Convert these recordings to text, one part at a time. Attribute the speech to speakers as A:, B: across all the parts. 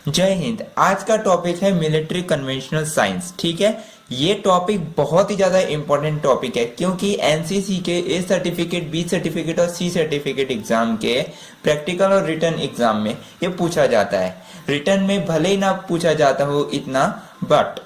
A: जय हिंद। आज का टॉपिक है मिलिट्री कन्वेंशनल साइंस। ठीक है, ये टॉपिक बहुत ही ज़्यादा इंपॉर्टेंट टॉपिक है क्योंकि एनसीसी के ए सर्टिफिकेट, बी सर्टिफिकेट और सी सर्टिफिकेट एग्जाम के प्रैक्टिकल और रिटर्न एग्जाम में ये पूछा जाता है। रिटर्न में भले ही ना पूछा जाता हो इतना, बट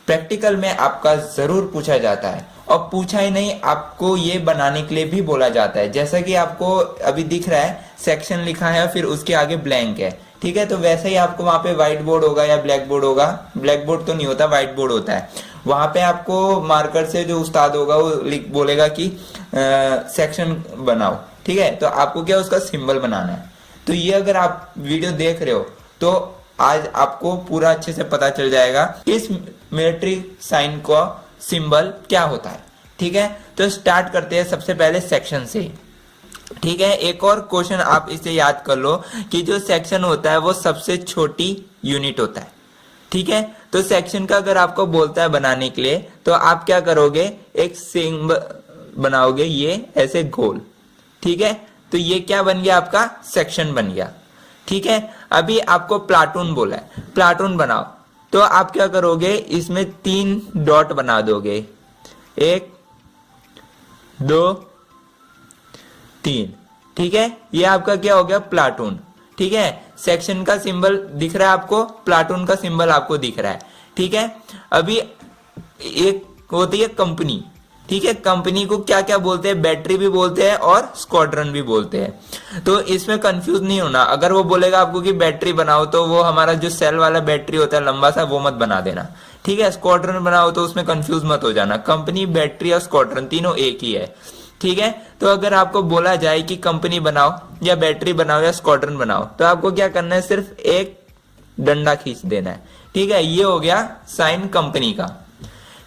A: प्रैक्टिकल में आपका ज़रूर पूछा जाता है। और पूछा ही नहीं, आपको ये बनाने के लिए भी बोला जाता है। जैसा कि आपको अभी दिख रहा है, सेक्शन लिखा है फिर उसके आगे ब्लैंक है। ठीक है, तो वैसे ही आपको वहां पे व्हाइट बोर्ड होगा या ब्लैक बोर्ड होगा। ब्लैक बोर्ड तो नहीं होता, व्हाइट बोर्ड होता है। वहां पे आपको मार्कर से जो उस्ताद होगा वो बोलेगा कि सेक्शन बनाओ। ठीक है, तो आपको क्या उसका सिंबल बनाना है। तो ये अगर आप वीडियो देख रहे हो तो आज आपको पूरा अच्छे से पता चल जाएगा कि इस मिलिट्री साइन का सिंबल क्या होता है। ठीक है, तो स्टार्ट करते हैं सबसे पहले सेक्शन से। ठीक है, एक और क्वेश्चन आप इसे याद कर लो कि जो सेक्शन होता है वो सबसे छोटी यूनिट होता है। ठीक है, तो सेक्शन का अगर आपको बोलता है बनाने के लिए तो आप क्या करोगे, एक सिंबल बनाओगे ये ऐसे गोल। ठीक है, तो ये क्या बन गया, आपका सेक्शन बन गया। ठीक है, अभी आपको प्लाटून बोला है, प्लाटून बनाओ। तो आप क्या करोगे, इसमें 3 डॉट बना दोगे, 1 2 3। ठीक है, ये आपका क्या हो गया, प्लाटून। ठीक है, सेक्शन का सिंबल दिख रहा है आपको, प्लाटून का सिंबल आपको दिख रहा है। ठीक है, अभी एक होती है कंपनी। ठीक है, कंपनी को क्या क्या बोलते हैं, बैटरी भी बोलते हैं और स्क्वाड्रन भी बोलते हैं। तो इसमें कंफ्यूज नहीं होना। अगर वो बोलेगा आपको कि बैटरी बनाओ तो वो हमारा जो सेल वाला बैटरी होता है लंबा सा, वो मत बना देना। ठीक है, स्क्वाड्रन बनाओ तो उसमें कंफ्यूज मत हो जाना। कंपनी, बैटरी और स्क्वाड्रन तीनों एक ही है। ठीक है, तो अगर आपको बोला जाए कि कंपनी बनाओ या बैटरी बनाओ या स्क्वाड्रन बनाओ तो आपको क्या करना है, सिर्फ एक डंडा खींच देना है। ठीक है, ये हो गया साइन कंपनी का।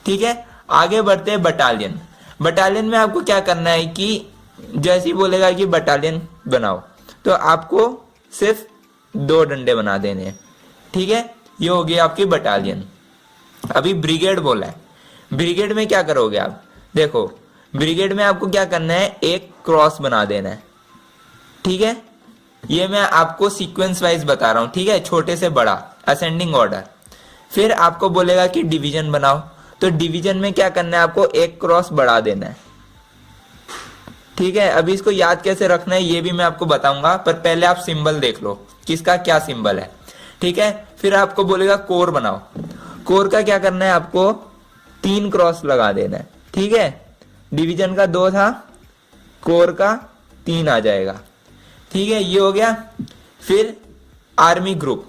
A: ठीक है, आगे बढ़ते हैं बटालियन। बटालियन में आपको क्या करना है कि जैसे ही बोलेगा कि बटालियन बनाओ तो आपको सिर्फ 2 डंडे बना देने हैं। ठीक है, ये हो गया आपकी बटालियन। अभी ब्रिगेड बोला है, ब्रिगेड में क्या करोगे आप, देखो ब्रिगेड में आपको क्या करना है, एक क्रॉस बना देना है। ठीक है, ये मैं आपको सीक्वेंस वाइज बता रहा हूं। ठीक है, छोटे से बड़ा, असेंडिंग ऑर्डर। फिर आपको बोलेगा कि डिवीजन बनाओ तो डिवीजन में क्या करना है, आपको एक क्रॉस बढ़ा देना है। ठीक है, अभी इसको याद कैसे रखना है ये भी मैं आपको बताऊंगा, पर पहले आप सिंबल देख लो किसका क्या सिंबल है। ठीक है, फिर आपको बोलेगा कोर बनाओ। कोर का क्या करना है, आपको 3 क्रॉस लगा देना है। ठीक है, डिवीजन का 2 था, कोर का 3 आ जाएगा। ठीक है, ये हो गया। फिर आर्मी ग्रुप,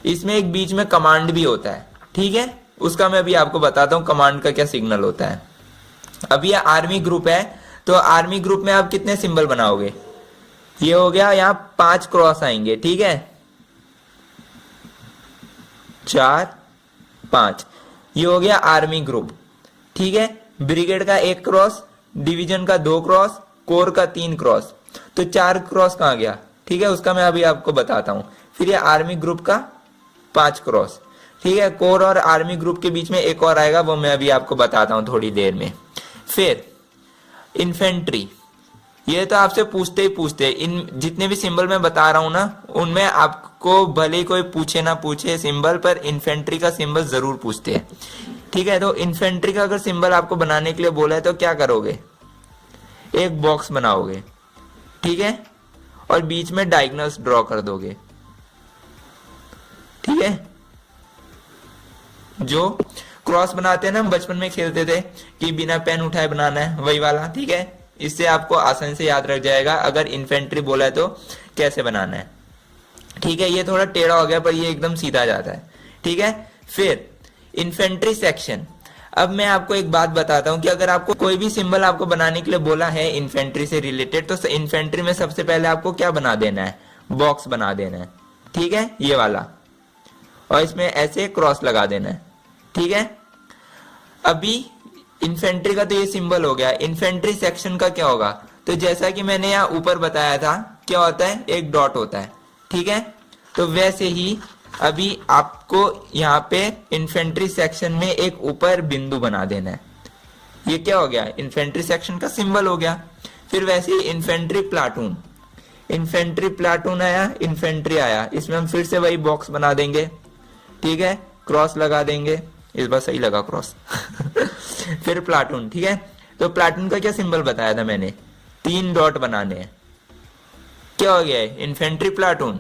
A: इसमें एक बीच में कमांड भी होता है। ठीक है, उसका मैं अभी आपको बताता हूं कमांड का क्या सिग्नल होता है। अभी ये आर्मी ग्रुप है तो आर्मी ग्रुप में आप कितने सिंबल बनाओगे, ये हो गया, यहां 5 क्रॉस आएंगे। ठीक है, 4 5, ये हो गया आर्मी ग्रुप। ठीक है, ब्रिगेड का 1 क्रॉस, डिवीजन का 2 क्रॉस, कोर का 3 क्रॉस, तो 4 क्रॉस कहां गया। ठीक है, उसका मैं अभी आपको बताता हूं। फिर ये आर्मी ग्रुप का 5 क्रॉस। ठीक है, कोर और आर्मी ग्रुप के बीच में एक और आएगा, वो मैं अभी आपको बताता हूं थोड़ी देर में। फिर इन्फेंट्री, ये तो आपसे पूछते ही पूछते, इन जितने भी सिंबल मैं बता रहा हूं ना, उनमें आपको भले कोई पूछे ना पूछे सिंबल, पर इन्फेंट्री का सिंबल जरूर पूछते हैं। ठीक है, तो इन्फेंट्री का अगर सिंबल आपको बनाने के लिए बोला है तो क्या करोगे, एक बॉक्स बनाओगे। ठीक है, और बीच में डायगोनल्स ड्रॉ कर दोगे। ठीक है, जो क्रॉस बनाते हैं ना, हम बचपन में खेलते थे कि बिना पेन उठाए बनाना है, वही वाला। ठीक है, इससे आपको आसानी से याद रख जाएगा अगर इन्फेंट्री बोला है तो कैसे बनाना है। ठीक है, ये थोड़ा टेढ़ा हो गया पर ये एकदम सीधा जाता है। ठीक है, फिर इन्फेंट्री सेक्शन। अब मैं आपको एक बात बताता हूं कि अगर आपको कोई भी सिंबल आपको बनाने के लिए बोला है इन्फेंट्री से रिलेटेड, तो इन्फेंट्री में सबसे पहले आपको क्या बना देना है, बॉक्स बना देना है। ठीक है, ये वाला, और इसमें ऐसे क्रॉस लगा देना है। ठीक है, अभी इन्फेंट्री का तो ये सिंबल हो गया। इन्फेंट्री सेक्शन का क्या होगा, तो जैसा कि मैंने यहाँ ऊपर बताया था, क्या होता है, एक डॉट होता है। ठीक है, तो वैसे ही अभी आपको यहाँ पे इन्फेंट्री सेक्शन में एक ऊपर बिंदु बना देना है। ये क्या हो गया, इन्फेंट्री सेक्शन का सिंबल हो गया। फिर वैसे ही इन्फेंट्री प्लाटून, इन्फेंट्री प्लाटून आया, इन्फेंट्री आया, इसमें हम फिर से वही बॉक्स बना देंगे, ठीक है, क्रॉस लगा देंगे, इस बार सही लगा क्रॉस। फिर प्लाटून, ठीक है। तो प्लाटून का क्या सिंबल बताया था मैंने, 3 डॉट बनाने हैं, क्या हो गया है, इन्फेंट्री प्लाटून,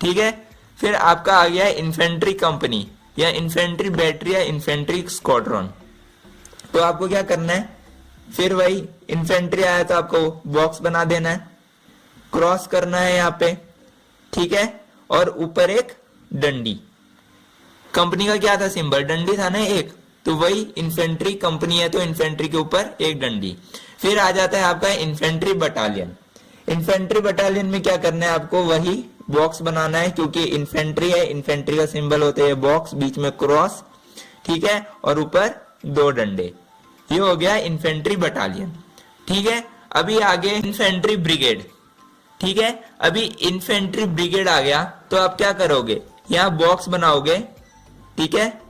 A: ठीक है। फिर आपका आ गया है इन्फेंट्री कंपनी या इन्फेंट्री बैटरी या इन्फेंट्री स्क्वाड्रन। तो आपको क्या करना है, फिर वही इन्फेंट्री आया तो आपको बॉक्स बना देना है, क्रॉस करना है यहाँ पे, ठीक है, और ऊपर एक डंडी। कंपनी का क्या था सिंबल, डंडी था ना एक, तो वही इन्फेंट्री कंपनी है तो इन्फेंट्री के ऊपर एक डंडी। फिर आ जाता है आपका इन्फेंट्री बटालियन। इन्फेंट्री बटालियन में क्या करना है, आपको वही बॉक्स बनाना है, क्योंकि इन्फेंट्री है, इन्फेंट्री का सिंबल होता है बॉक्स, बीच में क्रॉस, ठीक है, और ऊपर 2 डंडे। ये हो गया इन्फेंट्री बटालियन, ठीक है। अभी आगे इन्फेंट्री ब्रिगेड, ठीक है। अभी इन्फेंट्री ब्रिगेड आ गया तो आप क्या करोगे, यहाँ बॉक्स बनाओगे, ठीक है,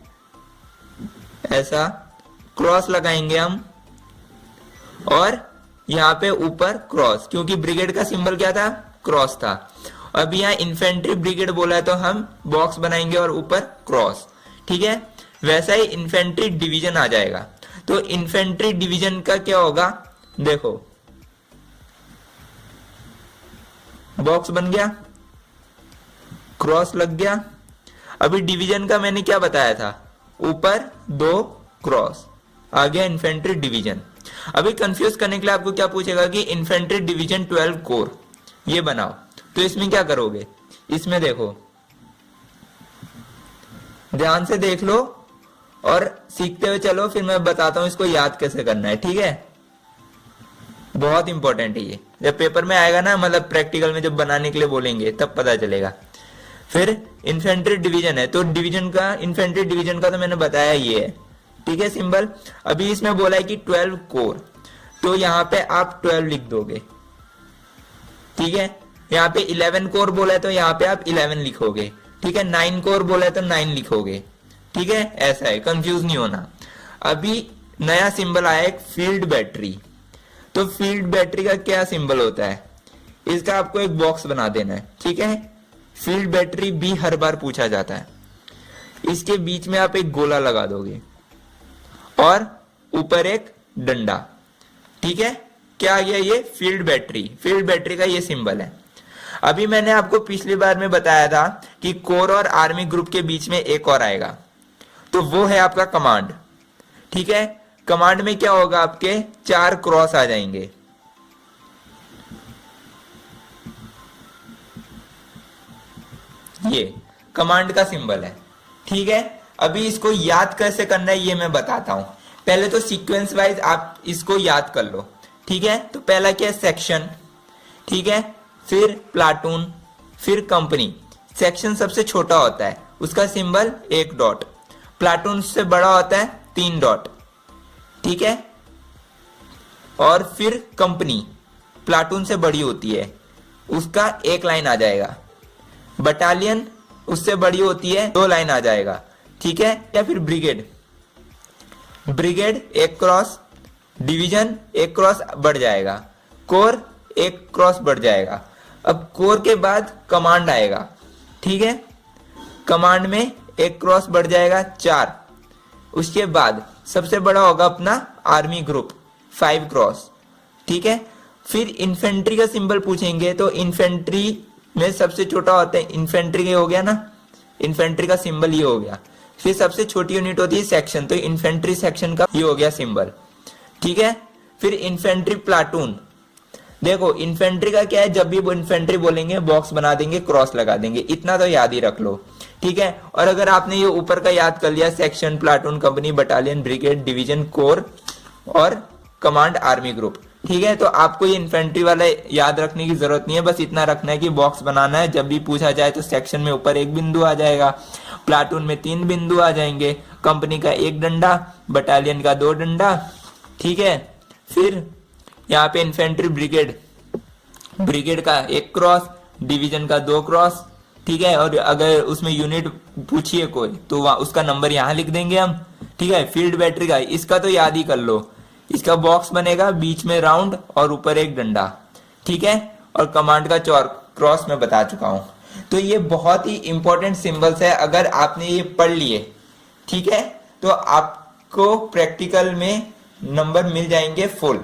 A: ऐसा क्रॉस लगाएंगे हम, और यहाँ पे ऊपर क्रॉस, क्योंकि ब्रिगेड का सिंबल क्या था, क्रॉस था। अब यहाँ इन्फेंट्री ब्रिगेड बोला है तो हम बॉक्स बनाएंगे और ऊपर क्रॉस, ठीक है। वैसा ही इन्फेंट्री डिवीजन आ जाएगा। तो इन्फेंट्री डिवीजन का क्या होगा, देखो बॉक्स बन गया, क्रॉस लग गया। अभी डिवीजन का मैंने क्या बताया था, ऊपर 2 क्रॉस, आ गया इन्फेंट्री डिवीजन। अभी कंफ्यूज करने के लिए आपको क्या पूछेगा कि इन्फेंट्री डिवीजन 12 कोर ये बनाओ, तो इसमें क्या करोगे, इसमें देखो ध्यान से देख लो और सीखते हुए चलो, फिर मैं बताता हूं इसको याद कैसे करना है, ठीक है। बहुत इंपॉर्टेंट है ये, जब पेपर में आएगा ना, मतलब प्रैक्टिकल में जब बनाने के लिए बोलेंगे तब पता चलेगा। फिर इन्फेंट्री डिवीजन है, तो डिवीजन का, इन्फेंट्री डिवीजन का तो मैंने बताया ये है, ठीक है, सिंबल। अभी इसमें बोला है कि 12 कोर, तो यहाँ पे आप 12 लिख दोगे, ठीक है। यहाँ पे 11 कोर बोला है तो यहाँ पे आप 11 लिखोगे, ठीक है। 9 कोर बोला है तो 9 लिखोगे, ठीक है। ऐसा है, कंफ्यूज नहीं होना। अभी नया सिंबल आया एक फील्ड बैटरी। तो फील्ड बैटरी का क्या सिंबल होता है, इसका आपको एक बॉक्स बना देना है, ठीक है। फील्ड बैटरी भी हर बार पूछा जाता है। इसके बीच में आप एक गोला लगा दोगे और ऊपर एक डंडा, ठीक है। क्या आ गया, ये फील्ड बैटरी, फील्ड बैटरी का ये सिंबल है। अभी मैंने आपको पिछली बार में बताया था कि कोर और आर्मी ग्रुप के बीच में एक और आएगा, तो वो है आपका कमांड, ठीक है। कमांड में क्या होगा, आपके 4 क्रॉस आ जाएंगे, ये कमांड का सिंबल है, ठीक है। अभी इसको याद कैसे करना है ये मैं बताता हूं। पहले तो सीक्वेंस वाइज आप इसको याद कर लो, ठीक है। तो पहला क्या है, सेक्शन, ठीक है, फिर प्लाटून, फिर कंपनी। सेक्शन सबसे छोटा होता है, उसका सिंबल 1 डॉट, प्लाटून से बड़ा होता है 3 डॉट, ठीक है। और फिर कंपनी प्लाटून से बड़ी होती है, उसका 1 लाइन आ जाएगा। बटालियन उससे बड़ी होती है, 2 लाइन आ जाएगा, ठीक है। या फिर brigade, brigade 1 cross, division 1 cross बढ़ जाएगा, कोर 1 क्रॉस बढ़ जाएगा। अब कोर के बाद कमांड आएगा, ठीक है। कमांड में 1 क्रॉस बढ़ जाएगा, 4। उसके बाद सबसे बड़ा होगा अपना आर्मी ग्रुप, 5 क्रॉस, ठीक है। फिर इन्फेंट्री का सिंबल पूछेंगे तो इन्फेंट्री में सबसे छोटा होता है इन्फेंट्री, के हो गया ना, इन्फेंट्री का सिंबल ये हो गया। फिर सबसे छोटी यूनिट होती है सेक्शन, तो इन्फेंट्री सेक्शन का ये हो गया सिंबल, ठीक है। फिर इन्फेंट्री प्लाटून, देखो इन्फेंट्री का क्या है, जब भी इन्फेंट्री बोलेंगे बॉक्स बना देंगे, क्रॉस लगा देंगे, इतना तो याद ही रख लो, ठीक है। और अगर आपने ये ऊपर का याद कर लिया, section, platoon, company, battalion, brigade, division, core और कमांड, आर्मी ग्रुप, ठीक है। तो आपको ये इन्फेंट्री वाला याद रखने की जरूरत नहीं है, बस इतना रखना है कि बॉक्स बनाना है। जब भी पूछा जाए तो सेक्शन में ऊपर 1 बिंदु आ जाएगा, प्लाटून में 3 बिंदु आ जाएंगे, कंपनी का 1 डंडा, बटालियन का 2 डंडा, ठीक है। फिर यहाँ पे इन्फेंट्री ब्रिगेड, ब्रिगेड का 1 क्रॉस, डिवीजन का 2 क्रॉस, ठीक है। और अगर उसमें यूनिट पूछिए कोई तो उसका नंबर यहाँ लिख देंगे हम, ठीक है। फील्ड बैटरी का इसका तो याद ही कर लो, इसका बॉक्स बनेगा, बीच में राउंड और ऊपर 1 डंडा, ठीक है। और कमांड का क्रॉस मैं बता चुका हूं। तो ये बहुत ही इंपॉर्टेंट सिंबल्स है, अगर आपने ये पढ़ लिए, ठीक है, तो आपको प्रैक्टिकल में नंबर मिल जाएंगे फुल।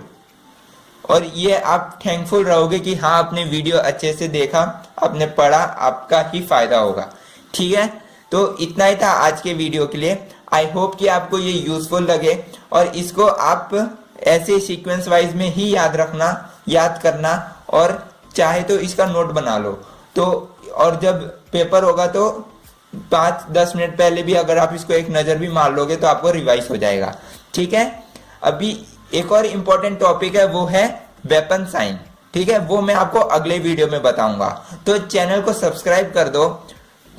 A: और ये आप थैंकफुल रहोगे कि हाँ आपने वीडियो अच्छे से देखा, आपने पढ़ा, आपका ही फायदा होगा। ठीक है, तो इतना ही था आज के वीडियो के लिए। आई होप कि आपको ये यूजफुल लगे और इसको आप ऐसे सीक्वेंस वाइज में ही याद करना, और चाहे तो इसका नोट बना लो। तो और जब पेपर होगा तो 5-10 मिनट पहले भी अगर आप इसको एक नजर भी मार लोगे तो आपको रिवाइज हो जाएगा। ठीक है, अभी एक और इम्पोर्टेंट टॉपिक है, वो है वेपन साइन। ठीक है, वो मैं आपको अगले वीडियो में बताऊंगा। तो चैनल को सब्सक्राइब कर दो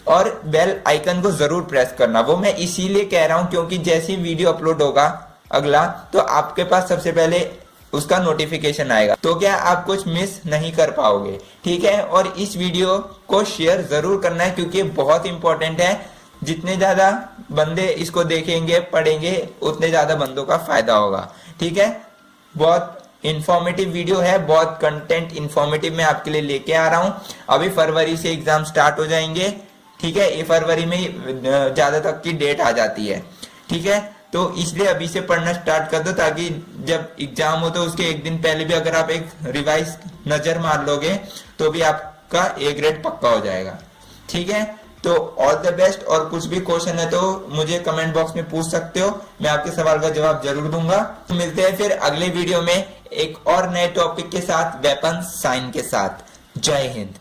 A: और बेल आइकन को जरूर प्रेस करना। वो मैं इसीलिए कह रहा हूं क्योंकि जैसे ही वीडियो अपलोड होगा अगला, तो आपके पास सबसे पहले उसका नोटिफिकेशन आएगा, तो क्या आप कुछ मिस नहीं कर पाओगे। ठीक है, और इस वीडियो को शेयर जरूर करना है क्योंकि बहुत इंपॉर्टेंट है। जितने ज्यादा बंदे इसको देखेंगे, पढ़ेंगे, उतने ज्यादा बंदों का फायदा होगा। ठीक है, बहुत इंफॉर्मेटिव वीडियो है, बहुत कंटेंट इंफॉर्मेटिव मैं आपके लिए लेके आ रहा हूं। अभी फरवरी से एग्जाम स्टार्ट हो जाएंगे। ठीक है, ये फरवरी में ज्यादा तक की डेट आ जाती है। ठीक है, तो इसलिए अभी से पढ़ना स्टार्ट कर दो ताकि जब एग्जाम हो तो उसके एक दिन पहले भी अगर आप एक रिवाइज नजर मार लोगे तो भी आपका ए ग्रेड पक्का हो जाएगा। ठीक है, तो ऑल द बेस्ट। और कुछ भी क्वेश्चन है तो मुझे कमेंट बॉक्स में पूछ सकते हो, मैं आपके सवाल का जवाब जरूर दूंगा। तो मिलते हैं फिर अगले वीडियो में एक और नए टॉपिक के साथ, वेपन साइन के साथ। जय हिंद।